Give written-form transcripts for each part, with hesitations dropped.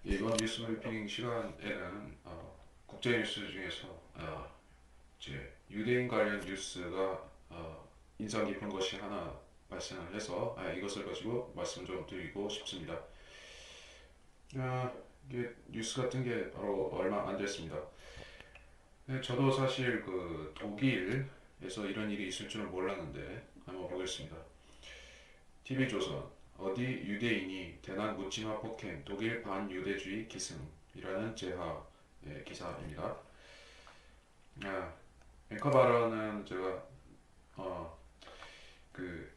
이번 뉴스 브리핑 시간에는 국제 뉴스 중에서 이제 유대인 관련 뉴스가 인상 깊은 것이 하나 발생을 해서 이것을 가지고 말씀을 좀 드리고 싶습니다. 이게 뉴스 같은 게 바로 얼마 안 됐습니다. 네, 저도 사실 그 독일에서 이런 일이 있을 줄은 몰랐는데 한번 보겠습니다. TV조선 어디 유대인이 대난 묻지마 폭행 독일 반유대주의 기승이라는 제하 기사입니다. 아, 앵커 발언은 제가 어, 그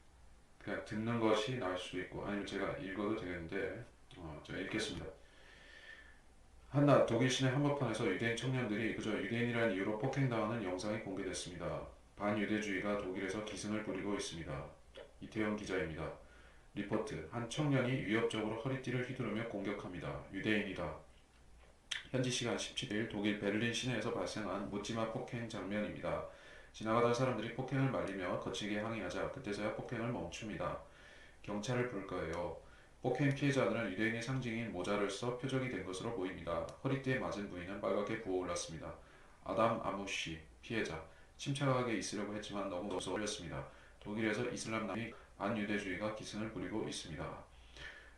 그냥 듣는 것이 나을 수도 있고 아니면 제가 읽어도 되겠는데 제가 읽겠습니다. 한낮 독일 시내 한복판에서 유대인 청년들이 그저 유대인이라는 이유로 폭행당하는 영상이 공개됐습니다. 반유대주의가 독일에서 기승을 부리고 있습니다. 이태영 기자입니다. 리포트 한 청년이 위협적으로 허리띠를 휘두르며 공격합니다. 유대인이다. 현지 시간 17일 독일 베를린 시내에서 발생한 묻지마 폭행 장면입니다. 지나가던 사람들이 폭행을 말리며 거칠게 항의하자 그때서야 폭행을 멈춥니다. 경찰을 부를 거예요. 폭행 피해자들은 유대인의 상징인 모자를 써 표적이 된 것으로 보입니다. 허리띠에 맞은 부위는 빨갛게 부어올랐습니다. 아담 아무시 피해자 침착하게 있으려고 했지만 너무 무서웠습니다. 독일에서 이슬람남이 반유대주의가 기승을 부리고 있습니다.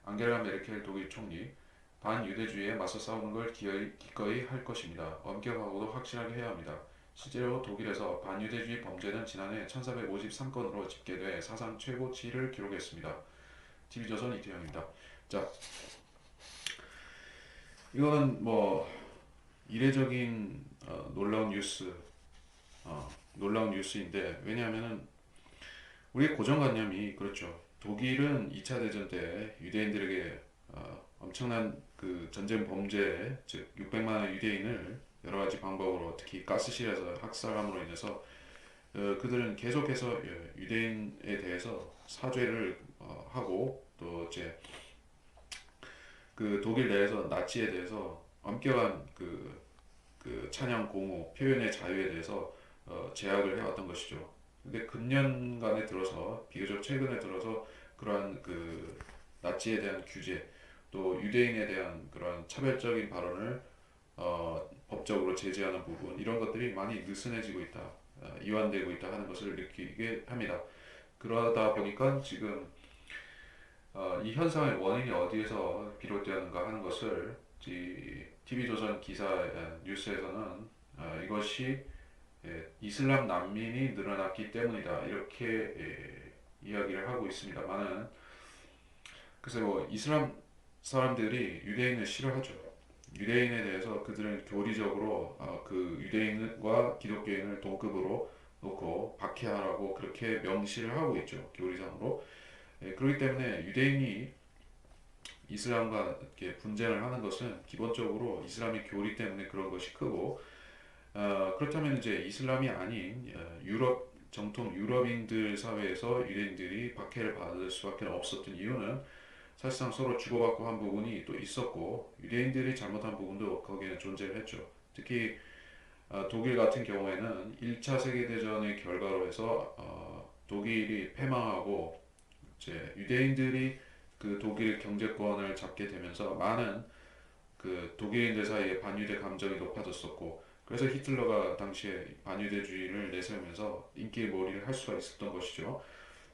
앙겔라 메르켈 독일 총리 반유대주의에 맞서 싸우는 걸 기꺼이 할 것입니다. 엄격하고도 확실하게 해야 합니다. 실제로 독일에서 반유대주의 범죄는 지난해 1453건으로 집계돼 사상 최고치를 기록했습니다. TV조선 이태영입니다. 자, 이거는 뭐 이례적인 놀라운 뉴스인데 왜냐하면은 우리의 고정관념이 그렇죠. 독일은 2차 대전 때 유대인들에게 엄청난 그 전쟁 범죄, 즉 600만의 유대인을 여러 가지 방법으로 특히 가스실에서 학살함으로 인해서 그들은 계속해서 유대인에 대해서 사죄를 하고 또 이제 그 독일 내에서 나치에 대해서 엄격한 그 찬양 공호 표현의 자유에 대해서 제약을 해왔던 것이죠. 근데 근년간에 들어서 비교적 최근에 들어서 그러한 그 나치에 대한 규제 또 유대인에 대한 그러한 차별적인 발언을 법적으로 제재하는 부분 이런 것들이 많이 느슨해지고 있다, 이완되고 있다 하는 것을 느끼게 합니다. 그러다 보니까 지금 이 현상의 원인이 어디에서 비롯되었는가 하는 것을 TV조선 기사 뉴스에서는 이것이 이슬람 난민이 늘어났기 때문이다 이렇게 이야기를 하고 있습니다만은 글쎄 뭐 이슬람 사람들이 유대인을 싫어하죠. 유대인에 대해서 그들은 교리적으로 그 유대인과 기독교인을 동급으로 놓고 박해하라고 그렇게 명시를 하고 있죠. 교리상으로. 그렇기 때문에 유대인이 이슬람과 이렇게 분쟁을 하는 것은 기본적으로 이슬람의 교리 때문에 그런 것이 크고 그렇다면 이제 이슬람이 아닌 유럽 정통 유럽인들 사회에서 유대인들이 박해를 받을 수밖에 없었던 이유는 사실상 서로 주고받고 한 부분이 또 있었고 유대인들이 잘못한 부분도 거기에 존재를 했죠. 특히 독일 같은 경우에는 1차 세계대전의 결과로 해서 독일이 패망하고 이제 유대인들이 그 독일 경제권을 잡게 되면서 많은 그 독일인들 사이에 반유대 감정이 높아졌었고 그래서 히틀러가 당시에 반유대주의를 내세우면서 인기몰이를 할 수가 있었던 것이죠.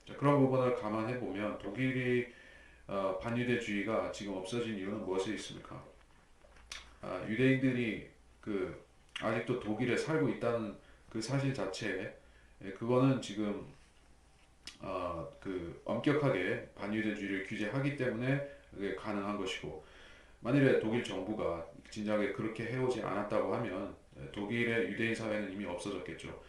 자, 그런 부분을 감안해 보면 독일이 반유대주의가 지금 없어진 이유는 무엇에 있습니까? 유대인들이 그 아직도 독일에 살고 있다는 그 사실 자체에 그거는 지금 그 엄격하게 반유대주의를 규제하기 때문에 그게 가능한 것이고 만일에 독일 정부가 진작에 그렇게 해오지 않았다고 하면 독일의 유대인 사회는 이미 없어졌겠죠.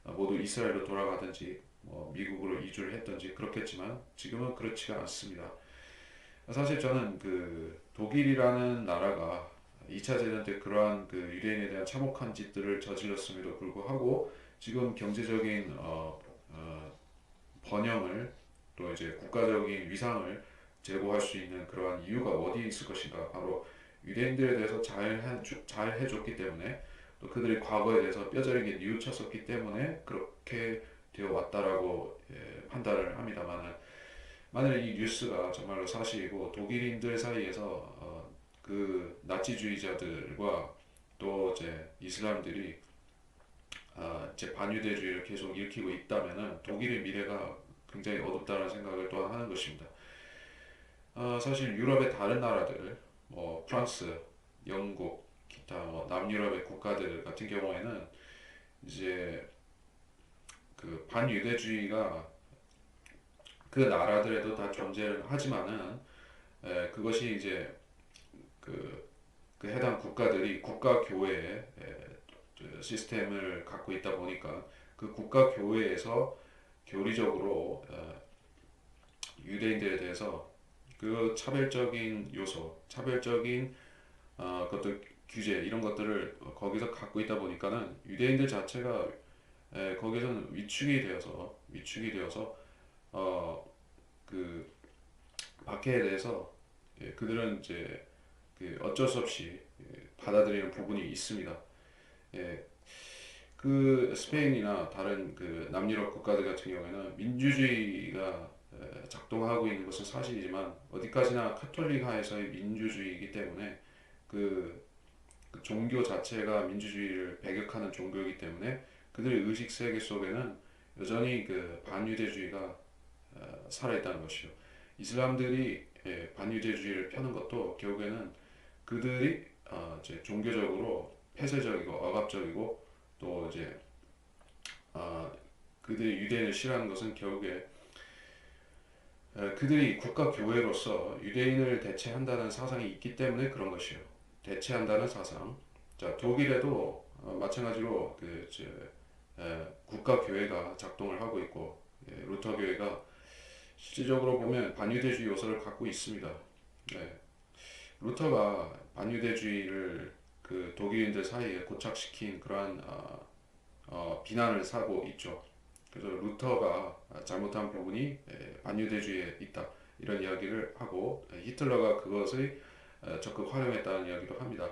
모두 이스라엘로 돌아가든지 뭐 미국으로 이주를 했든지 그렇겠지만 지금은 그렇지가 않습니다. 사실 저는 그 독일이라는 나라가 2차 대전 때 그러한 그 유대인에 대한 참혹한 짓들을 저질렀음에도 불구하고 지금 경제적인 번영을 또 이제 국가적인 위상을 제고할 수 있는 그러한 이유가 어디에 있을 것인가? 바로 유대인들에 대해서 잘 해줬기 때문에 또 그들이 과거에 대해서 뼈저리게 뉘우쳤었기 때문에 그렇게 되어 왔다라고 판단을 합니다만은 만일 이 뉴스가 정말로 사실이고 독일인들 사이에서 그 나치주의자들과 또 이제 이슬람들이 이제 반유대주의를 계속 일으키고 있다면은 독일의 미래가 굉장히 어둡다는 생각을 또한 하는 것입니다. 사실 유럽의 다른 나라들, 뭐 프랑스, 영국, 기타 뭐 남유럽의 국가들 같은 경우에는 이제 그 반유대주의가 그 나라들에도 다 존재를 하지만은 그것이 이제 그, 그 해당 국가들이 국가 교회의 시스템을 갖고 있다 보니까 그 국가 교회에서 교리적으로 유대인들에 대해서 그 차별적인 요소, 차별적인 것들 규제 이런 것들을 거기서 갖고 있다 보니까는 유대인들 자체가 거기서는 위축이 되어서 그 박해에 대해서 그들은 이제 그 어쩔 수 없이 받아들이는 부분이 있습니다. 예, 그 스페인이나 다른 그 남유럽 국가들 같은 경우에는 민주주의가 작동하고 있는 것은 사실이지만 어디까지나 카톨릭화에서의 민주주의이기 때문에 그, 그 종교 자체가 민주주의를 배격하는 종교이기 때문에 그들의 의식 세계 속에는 여전히 그 반유대주의가 살아있다는 것이요. 이슬람들이 반유대주의를 펴는 것도 결국에는 그들이 이제 종교적으로 폐쇄적이고 억압적이고 또 이제 어, 그들이 유대인을 싫어하는 것은 결국에 그들이 국가 교회로서 유대인을 대체한다는 사상이 있기 때문에 그런 것이요. 대체한다는 사상. 자, 독일에도 마찬가지로 국가 교회가 작동을 하고 있고 루터 교회가 실질적으로 보면 반유대주의 요소를 갖고 있습니다. 네. 루터가 반유대주의를 그 독일인들 사이에 고착시킨 그러한 비난을 사고 있죠. 그래서 루터가 잘못한 부분이 반유대주의에 있다 이런 이야기를 하고 히틀러가 그것을 적극 활용했다는 이야기도 합니다.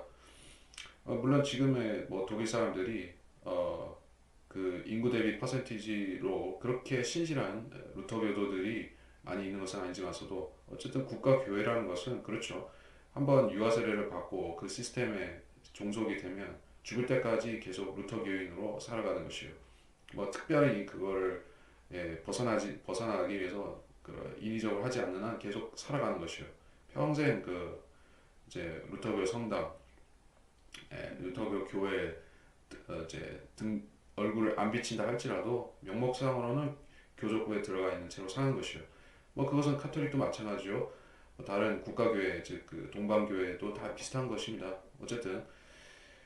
물론 지금의 뭐 독일 사람들이 그 인구 대비 퍼센티지로 그렇게 신실한 루터 교도들이 많이 있는 것은 아니지만서도 어쨌든 국가 교회라는 것은 그렇죠. 한번 유아 세례를 받고 그 시스템에 종속이 되면 죽을 때까지 계속 루터 교인으로 살아가는 것이에요. 뭐 특별히 그거를 벗어나기 위해서 그 인위적으로 하지 않는 한 계속 살아가는 것이에요. 평생 그 이제 루터교 성당, 루터교 교회 이제 등 얼굴을 안 비친다 할지라도 명목상으로는 교족부에 들어가 있는 채로 사는 것이에요. 뭐 그것은 카톨릭도 마찬가지요. 뭐 다른 국가교회 즉 그 동방교회도 다 비슷한 것입니다. 어쨌든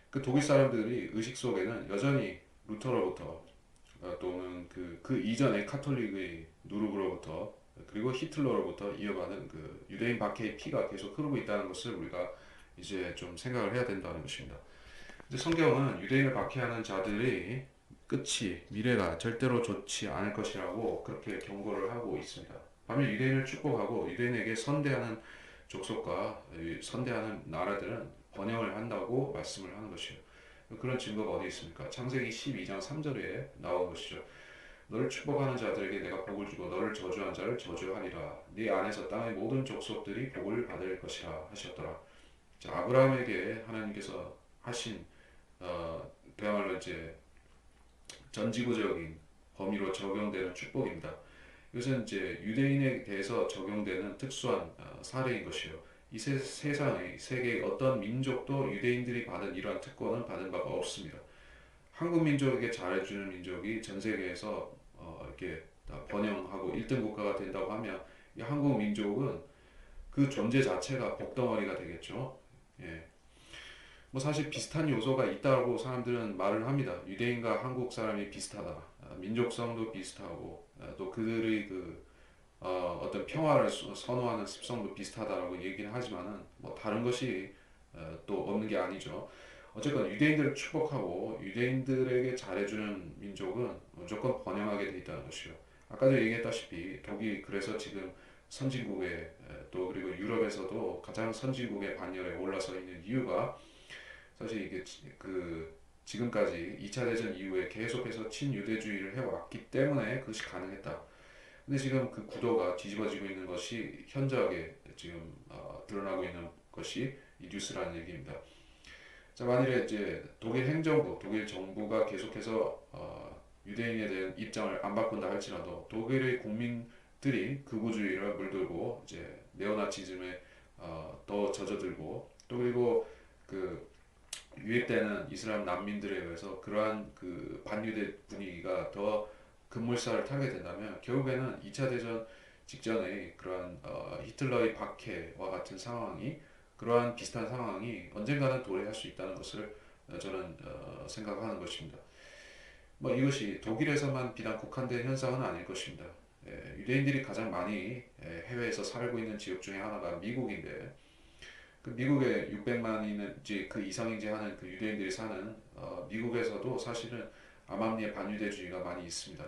그 독일 사람들이 의식 속에는 여전히 루터로부터 또는 그 이전의 카톨릭의 누르브로부터 그리고 히틀러로부터 이어가는 그 유대인 박해의 피가 계속 흐르고 있다는 것을 우리가 이제 좀 생각을 해야 된다는 것입니다. 근데 성경은 유대인을 박해하는 자들의 끝이 미래가 절대로 좋지 않을 것이라고 그렇게 경고를 하고 있습니다. 반면 유대인을 축복하고 유대인에게 선대하는 족속과 선대하는 나라들은 번영을 한다고 말씀을 하는 것이에요. 그런 증거가 어디 있습니까? 창세기 12장 3절에 나온 것이죠. 너를 축복하는 자들에게 내가 복을 주고 너를 저주한 자를 저주하리라. 네 안에서 땅의 모든 족속들이 복을 받을 것이라 하셨더라. 자, 아브라함에게 하나님께서 하신 그야말로 이제 전지구적인 범위로 적용되는 축복입니다. 이것은 이제 유대인에 대해서 적용되는 특수한 사례인 것이요. 이 세상의 세계의 어떤 민족도 유대인들이 받은 이러한 특권은 받은 바가 없습니다. 한국 민족에게 잘해주는 민족이 전 세계에서 이렇게 다 번영하고 1등 국가가 된다고 하면 이 한국 민족은 그 존재 자체가 복덩어리가 되겠죠. 예. 뭐 사실 비슷한 요소가 있다고 사람들은 말을 합니다. 유대인과 한국 사람이 비슷하다. 민족성도 비슷하고 또 그들의 그 어떤 평화를 선호하는 습성도 비슷하다라고 얘기는 하지만은 뭐 다른 것이 또 없는 게 아니죠. 어쨌건 유대인들을 축복하고 유대인들에게 잘해주는 민족은 무조건 번영하게 돼 있다는 것이요. 아까도 얘기했다시피 독이 그래서 지금 선진국에 또 그리고 유럽에서도 가장 선진국의 반열에 올라서 있는 이유가 사실 이게 그 지금까지 2차 대전 이후에 계속해서 친유대주의를 해왔기 때문에 그것이 가능했다. 근데 지금 그 구도가 뒤집어지고 있는 것이 현저하게 지금 드러나고 있는 것이 이 뉴스라는 얘기입니다. 자, 만일에 이제 독일 행정부, 독일 정부가 계속해서 유대인에 대한 입장을 안 바꾼다 할지라도 독일의 국민들이 극우주의를 물들고 이제 네오나치즘에 더 젖어들고 또 그리고 그 유입되는 이슬람 난민들에 의해서 그러한 그 반유대 분위기가 더 급물살을 타게 된다면 결국에는 2차 대전 직전의 그러한 히틀러의 박해와 같은 상황이 그러한 비슷한 상황이 언젠가는 도래할 수 있다는 것을 저는 생각하는 것입니다. 뭐 이것이 독일에서만 비단 국한된 현상은 아닐 것입니다. 유대인들이 가장 많이 해외에서 살고 있는 지역 중에 하나가 미국인데 그 미국에 600만인지 그 이상인지 하는 그 유대인들이 사는 미국에서도 사실은 암암리에 반유대주의가 많이 있습니다.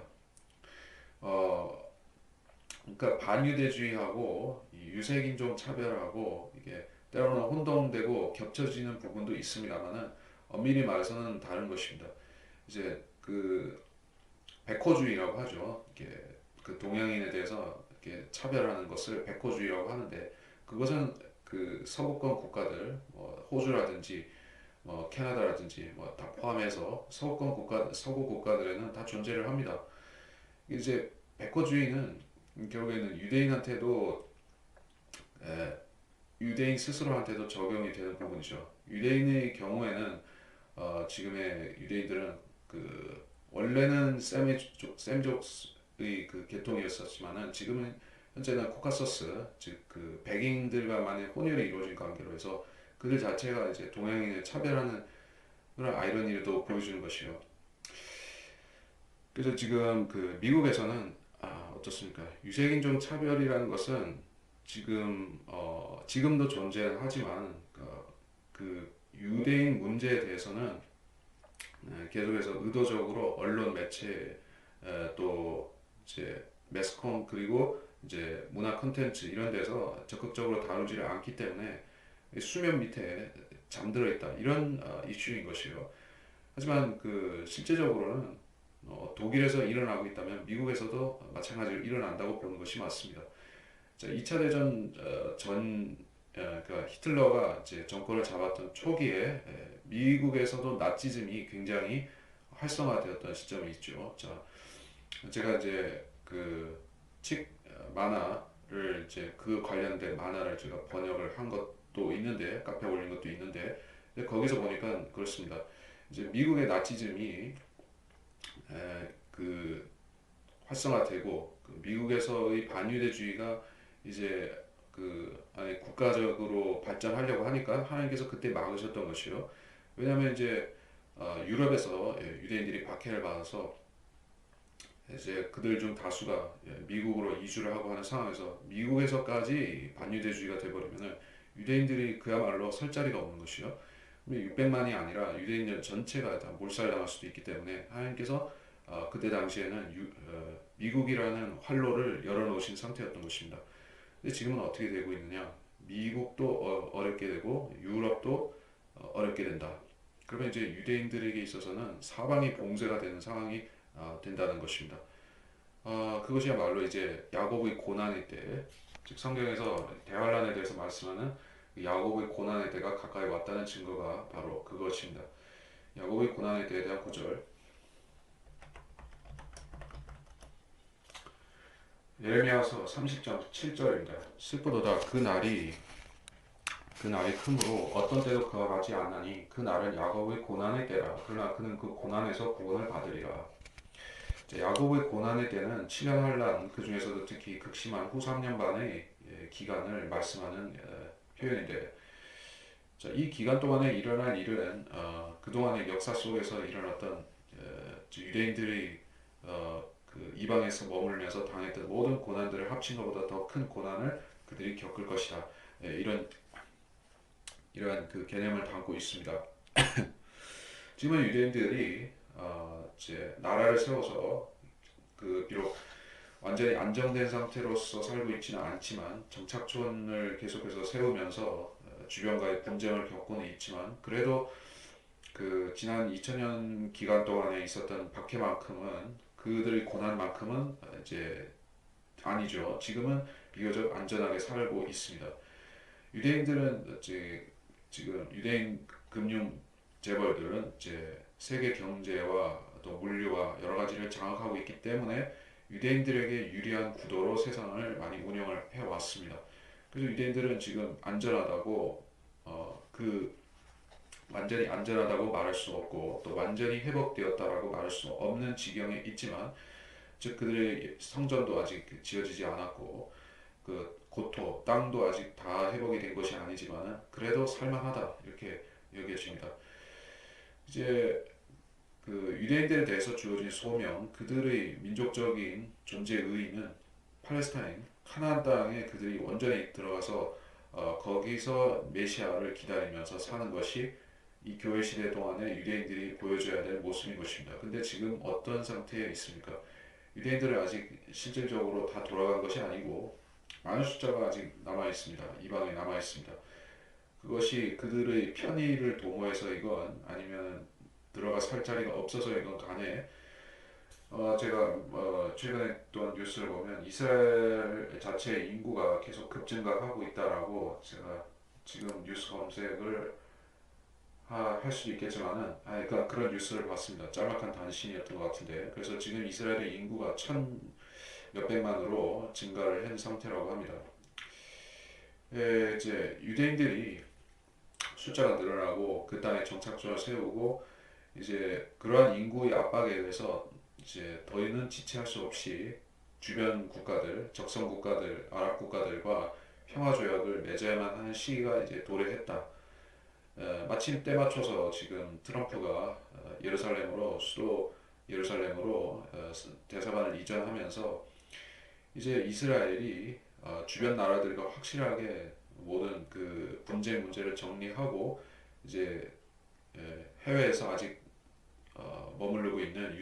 어, 그러니까 반유대주의하고 이 유색인종 차별하고 이게 때로는 혼동되고 겹쳐지는 부분도 있습니다만은 엄밀히 말해서는 다른 것입니다. 이제 그 백호주의라고 하죠. 이게 그 동양인에 대해서 이렇게 차별하는 것을 백호주의라고 하는데 그것은 그 서구권 국가들, 뭐 호주라든지 뭐 캐나다라든지 뭐 다 포함해서 서구권 국가, 서구 국가들에는 다 존재를 합니다. 이제 백호주의는 결국에는 유대인한테도 에, 유대인 스스로한테도 적용이 되는 부분이죠. 유대인의 경우에는 지금의 유대인들은 그 원래는 셈족의 그 계통이었었지만은 지금은 현재는 코카서스 즉 그 백인들과만의 혼혈이 이루어진 관계로 해서 그들 자체가 이제 동양인을 차별하는 그런 아이러니를 보여주는 것이요. 그래서 지금 그 미국에서는 어떻습니까? 유색인종 차별이라는 것은 지금도 존재하지만 그 유대인 문제에 대해서는 계속해서 의도적으로 언론 매체 또 이제 매스컴 그리고 이제 문화 콘텐츠 이런 데서 적극적으로 다루지를 않기 때문에 수면 밑에 잠들어 있다 이런 이슈인 것이요. 하지만 그 실제적으로는 독일에서 일어나고 있다면 미국에서도 마찬가지로 일어난다고 보는 것이 맞습니다. 자, 2차 대전 그러니까 히틀러가 이제 정권을 잡았던 초기에 미국에서도 나치즘이 굉장히 활성화되었던 시점이 있죠. 자, 제가 이제 그 만화를 이제 그 관련된 만화를 제가 번역을 한 것도 있는데 카페에 올린 것도 있는데 거기서 보니까 그렇습니다. 이제 미국의 나치즘이 그 활성화되고 그 미국에서의 반유대주의가 이제 그 아니 국가적으로 발전하려고 하니까 하나님께서 그때 막으셨던 것이요. 왜냐하면 이제 유럽에서 유대인들이 박해를 받아서 이제 그들 중 다수가 미국으로 이주를 하고 하는 상황에서 미국에서까지 반유대주의가 돼버리면은 유대인들이 그야말로 설 자리가 없는 것이요. 600만이 아니라 유대인 전체가 다 몰살당할 수도 있기 때문에 하나님께서 그때 당시에는 미국이라는 활로를 열어놓으신 상태였던 것입니다. 근데 지금은 어떻게 되고 있느냐? 미국도 어렵게 되고 유럽도 어렵게 된다. 그러면 이제 유대인들에게 있어서는 사방이 봉쇄가 되는 상황이 된다는 것입니다. 그것이야말로 이제 야곱의 고난의 때, 즉 성경에서 대환란에 대해서 말씀하는 야곱의 고난의 때가 가까이 왔다는 증거가 바로 그것입니다. 야곱의 고난의 때에 대한 구절. 예레미야서 30장 7절입니다. 슬프도다 그 날이 크므로 어떤 때도 그와 같지 않나니 그 날은 야곱의 고난의 때라. 그러나 그는 그 고난에서 구원을 받으리라. 야곱의 고난의 때는 7년 환란 그 중에서도 특히 극심한 후 3년 반의 기간을 말씀하는 표현인데 이 기간 동안에 일어날 일은 그동안의 역사 속에서 일어났던 유대인들이 그 이방에서 머물면서 당했던 모든 고난들을 합친 것보다 더 큰 고난을 그들이 겪을 것이다. 이러한 그 개념을 담고 있습니다. 지금은 유대인들이 이제 나라를 세워서 그 비록 완전히 안정된 상태로서 살고 있지는 않지만 정착촌을 계속해서 세우면서 주변과의 분쟁을 겪고는 있지만 그래도 그 지난 2000년 기간 동안에 있었던 박해만큼은 그들의 고난만큼은 이제 아니죠. 지금은 비교적 안전하게 살고 있습니다. 유대인들은 이제 지금 유대인 금융 재벌들은 이제 세계 경제와 또 물류와 여러 가지를 장악하고 있기 때문에 유대인들에게 유리한 구도로 세상을 많이 운영을 해왔습니다. 그래서 유대인들은 지금 안전하다고 그 완전히 안전하다고 말할 수 없고 또 완전히 회복되었다라고 말할 수 없는 지경에 있지만 즉 그들의 성전도 아직 지어지지 않았고 그 고토 땅도 아직 다 회복이 된 것이 아니지만은 그래도 살만하다 이렇게 여겨집니다. 이제 그 유대인들에 대해서 주어진 소명 그들의 민족적인 존재 의의는 팔레스타인 카나안 땅에 그들이 온전히 들어가서 거기서 메시아를 기다리면서 사는 것이 이 교회 시대 동안에 유대인들이 보여줘야 될 모습인 것입니다. 근데 지금 어떤 상태에 있습니까? 유대인들은 아직 실질적으로 다 돌아간 것이 아니고 많은 숫자가 아직 남아 있습니다. 이방에 남아 있습니다. 그것이 그들의 편의를 도모해서이건 아니면 들어가 살 자리가 없어서이건 간에 제가 최근에 또 뉴스를 보면 이스라엘 자체의 인구가 계속 급증가하고 있다라고 제가 지금 뉴스 검색을 할 수도 있겠지만은 그러니까 그런 뉴스를 봤습니다. 짤막한 단신이었던 것 같은데 그래서 지금 이스라엘의 인구가 천 몇백만으로 증가를 한 상태라고 합니다. 이제 유대인들이 숫자가 늘어나고 그 땅에 정착점을 세우고 이제 그러한 인구의 압박에 의해서 이제 더는 지체할 수 없이 주변 국가들, 적성 국가들, 아랍 국가들과 평화 조약을 맺어야만 하는 시기가 이제 도래했다. 마침 때 맞춰서 지금 트럼프가 예루살렘으로 수도 예루살렘으로 대사관을 이전하면서 이제 이스라엘이 주변 나라들과 확실하게 모든 그 분쟁 문제를 정리하고 이제 해외에서 아직 머무르고 있는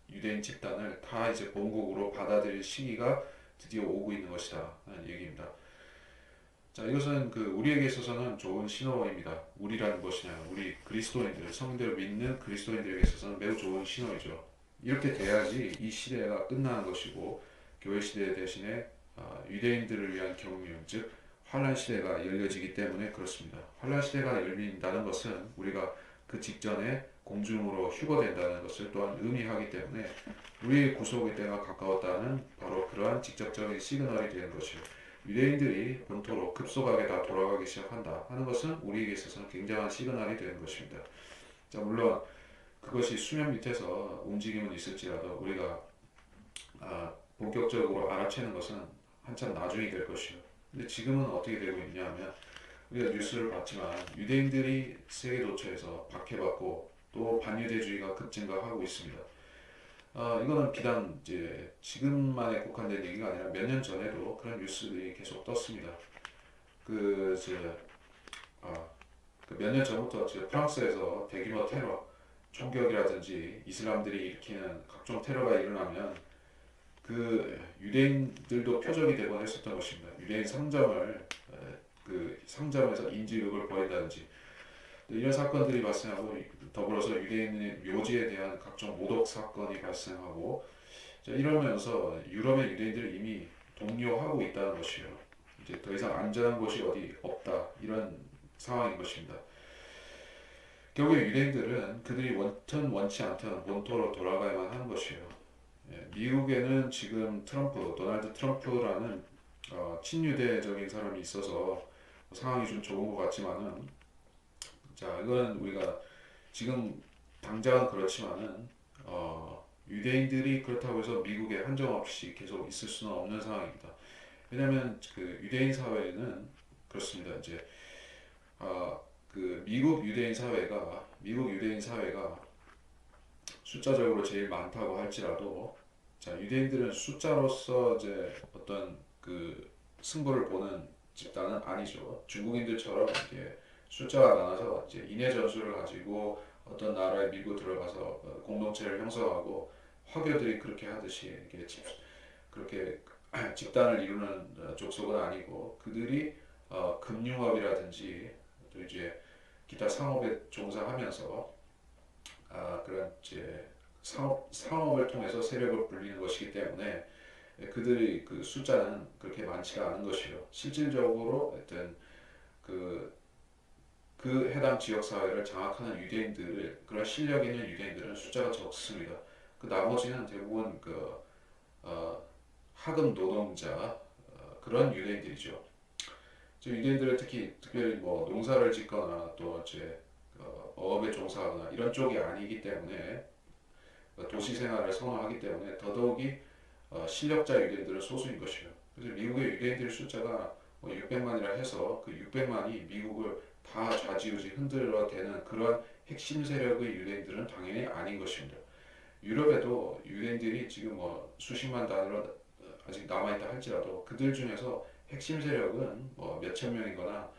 유대인 집단을 다 이제 본국으로 받아들일 시기가 드디어 오고 있는 것이다 하는 얘기입니다. 자, 이것은 그 우리에게 있어서는 좋은 신호입니다. 우리라는 것이냐, 우리 그리스도인들, 성인들을 믿는 그리스도인들에게 있어서는 매우 좋은 신호이죠. 이렇게 돼야지 이 시대가 끝나는 것이고 교회 시대 대신에 유대인들을 위한 경륜, 즉 환란 시대가 열려지기 때문에 그렇습니다. 환란 시대가 열린다는 것은 우리가 그 직전에 공중으로 휴거된다는 것을 또한 의미하기 때문에 우리의 구속의 때가 가까웠다는 바로 그러한 직접적인 시그널이 되는 것이요. 유대인들이 본토로 급속하게 다 돌아가기 시작한다 하는 것은 우리에게 있어서는 굉장한 시그널이 되는 것입니다. 자, 물론 그것이 수면 밑에서 움직임은 있을지라도 우리가 본격적으로 알아채는 것은 한참 나중이 될 것이요. 근데 지금은 어떻게 되고 있냐면 우리가 뉴스를 봤지만 유대인들이 세계 도처에서 박해받고 또 반유대주의가 급증가하고 있습니다. 이거는 비단 이제 지금만에 국한된 얘기가 아니라 몇 년 전에도 그런 뉴스들이 계속 떴습니다. 그, 몇 년 전부터 프랑스에서 대규모 테러, 총격이라든지 이슬람들이 일으키는 각종 테러가 일어나면 그 유대인들도 표적이 되곤 했었던 것입니다. 유대인 상점을 그 상점에서 인질극을 벌인다든지 이런 사건들이 발생하고 더불어서 유대인의 묘지에 대한 각종 모독 사건이 발생하고 이러면서 유럽의 유대인들을 이미 동요하고 있다는 것이요. 이제 더 이상 안전한 곳이 어디 없다 이런 상황인 것입니다. 결국에 유대인들은 그들이 원튼 원치 않든 본토로 돌아가야만 하는 것이에요. 미국에는 지금 도널드 트럼프라는 친유대적인 사람이 있어서 상황이 좀 좋은 것 같지만은 자 이건 우리가 지금 당장은 그렇지만은 유대인들이 그렇다고 해서 미국에 한정없이 계속 있을 수는 없는 상황입니다. 왜냐하면 그 유대인 사회는 그렇습니다. 이제 그 미국 유대인 사회가 숫자적으로 제일 많다고 할지라도 자 유대인들은 숫자로서 이제 어떤 그 승부를 보는 집단은 아니죠. 중국인들처럼 이제 숫자가 많아서 이제 인해 전술을 가지고 어떤 나라에 밀고 들어가서 공동체를 형성하고 화교들이 그렇게 하듯이 이렇게 그렇게 집단을 이루는 족속은 아니고 그들이 금융업이라든지 또 이제 기타 상업에 종사하면서 그런 이제 상업을 통해서 세력을 불리는 것이기 때문에 그들의 그 숫자는 그렇게 많지가 않은 것이요. 실질적으로 어떤 그 그 해당 지역 사회를 장악하는 유대인들을 그런 실력 있는 유대인들은 숫자가 적습니다. 그 나머지는 대부분 어, 하급 노동자 그런 유대인들이죠. 유대인들은 특별히 뭐 농사를 짓거나 또 이제 어업에 종사하거나 이런 쪽이 아니기 때문에 도시 생활을 선호하기 때문에 더더욱이 실력자 유대인들은 소수인 것이에요. 그래서 미국의 유대인들 숫자가 600만이라 해서 그 600만이 미국을 다 좌지우지 흔들어대는 그런 핵심 세력의 유대인들은 당연히 아닌 것입니다. 유럽에도 유대인들이 지금 뭐 수십만 단위로 아직 남아있다 할지라도 그들 중에서 핵심 세력은 뭐 몇천 명이거나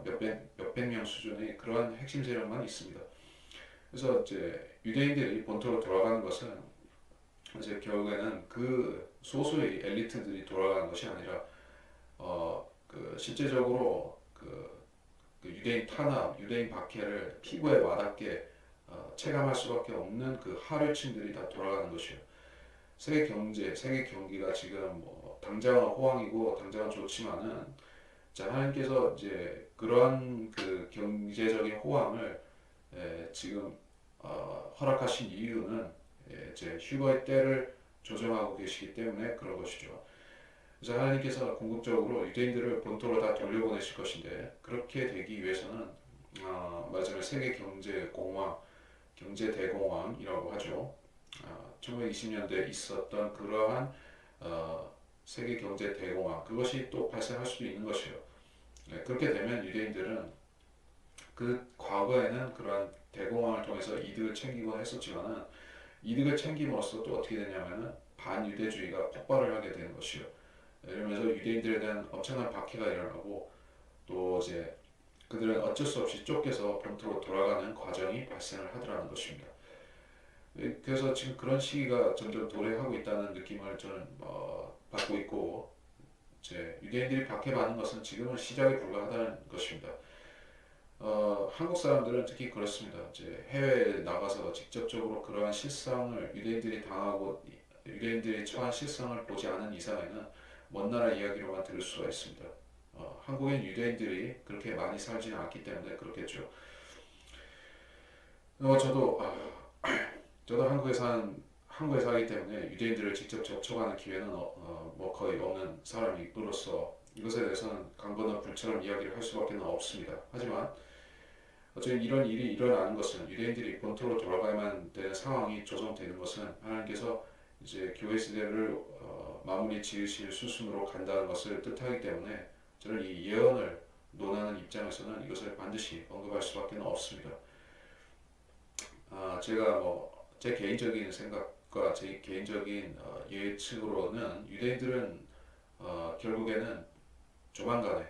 몇백 명 수준의 그러한 핵심 세력만 있습니다. 그래서 이제 유대인들이 본토로 돌아가는 것은 이제 결국에는 그 소수의 엘리트들이 돌아가는 것이 아니라 실제적으로 그 유대인 탄압, 유대인 박해를 피부에 와닿게 체감할 수밖에 없는 그 하류층들이 다 돌아가는 것이에요. 세계 경제, 세계 경기가 지금 뭐 당장은 호황이고 당장은 좋지만은 자 하나님께서 이제 그러한 그 경제적인 호황을 지금 허락하신 이유는 이제 휴거의 때를 조정하고 계시기 때문에 그런 것이죠. 그래서 하나님께서 궁극적으로 유대인들을 본토로 다 돌려보내실 것인데 그렇게 되기 위해서는 말하자면 세계 경제 공황, 경제 대공황이라고 하죠. 1920년대에 있었던 그러한 세계 경제 대공황 그것이 또 발생할 수도 있는 것이에요. 네, 그렇게 되면 유대인들은 그 과거에는 그러한 대공황을 통해서 이득을 챙기곤 했었지만은 이득을 챙김으로써 또 어떻게 되냐면은 반유대주의가 폭발을 하게 되는 것이요. 이러면서 유대인들에 대한 엄청난 박해가 일어나고 또 이제 그들은 어쩔 수 없이 쫓겨서 본토로 돌아가는 과정이 발생을 하더라는 것입니다. 그래서 지금 그런 시기가 점점 도래하고 있다는 느낌을 저는 받고 있고 이제 유대인들이 박해받는 것은 지금은 시작에 불과하다는 것입니다. 한국 사람들은 특히 그렇습니다. 이제 해외에 나가서 직접적으로 그러한 실상을 유대인들이 당하고 유대인들이 처한 실상을 보지 않은 이상에는 먼 나라 이야기로만 들을 수가 있습니다. 한국엔 유대인들이 그렇게 많이 살지는 않기 때문에 그렇겠죠. 저도 저도 한국에 살기 때문에 유대인들을 직접 접촉하는 기회는 뭐 거의 없는 사람으로서 이것에 대해서는 강건한 불처럼 이야기를 할 수밖에 없습니다. 하지만 어쨌든 이런 일이 일어나는 것은 유대인들이 본토로 돌아가야만 되는 상황이 조성되는 것은 하나님께서 이제 교회 시대를 마무리 지으실 수순으로 간다는 것을 뜻하기 때문에 저는 이 예언을 논하는 입장에서는 이것을 반드시 언급할 수밖에 없습니다. 제가 뭐 제 개인적인 생각과 제 개인적인 예측으로는 유대인들은 결국에는 조만간에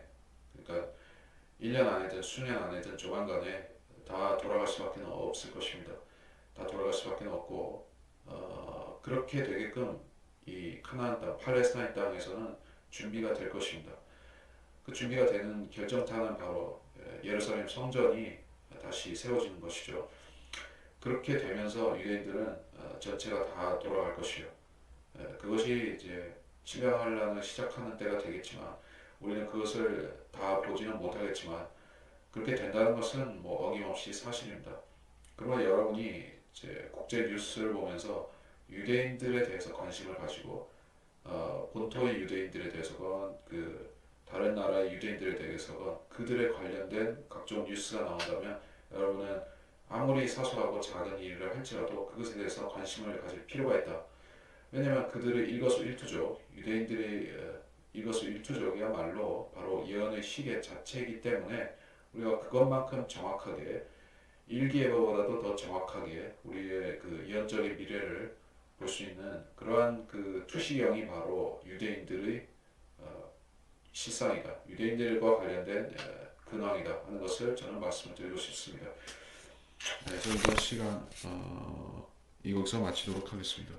그러니까 1년 안에든 수년 안에든 조만간에 다 돌아갈 수밖에 없을 것입니다. 다 돌아갈 수밖에 없고 그렇게 되게끔 이 가나안 땅, 팔레스타인 땅에서는 준비가 될 것입니다. 그 준비가 되는 결정타는 바로 예루살렘 성전이 다시 세워지는 것이죠. 그렇게 되면서 유대인들은 전체가 다 돌아갈 것이요. 그것이 이제 침략하려는 시작하는 때가 되겠지만 우리는 그것을 다 보지는 못하겠지만 그렇게 된다는 것은 뭐 어김없이 사실입니다. 그러나 여러분이 이제 국제 뉴스를 보면서 유대인들에 대해서 관심을 가지고 본토의 유대인들에 대해서건 그 다른 나라의 유대인들에 대해서건 그들에 관련된 각종 뉴스가 나온다면 여러분은 아무리 사소하고 작은 일을 할지라도 그것에 대해서 관심을 가질 필요가 있다. 왜냐하면 그들의 일거수일투족, 유대인들의 일거수일투족이야말로 바로 예언의 시계 자체이기 때문에 우리가 그것만큼 정확하게 일기예보보다도 더 정확하게 우리의 그 예언적인 미래를 볼 수 있는 그러한 그 투시경이 바로 유대인들의 실상이다. 유대인들과 관련된 근황이다 하는 것을 저는 말씀을 드리고 싶습니다. 네, 저희 이번 시간 이것서 마치도록 하겠습니다.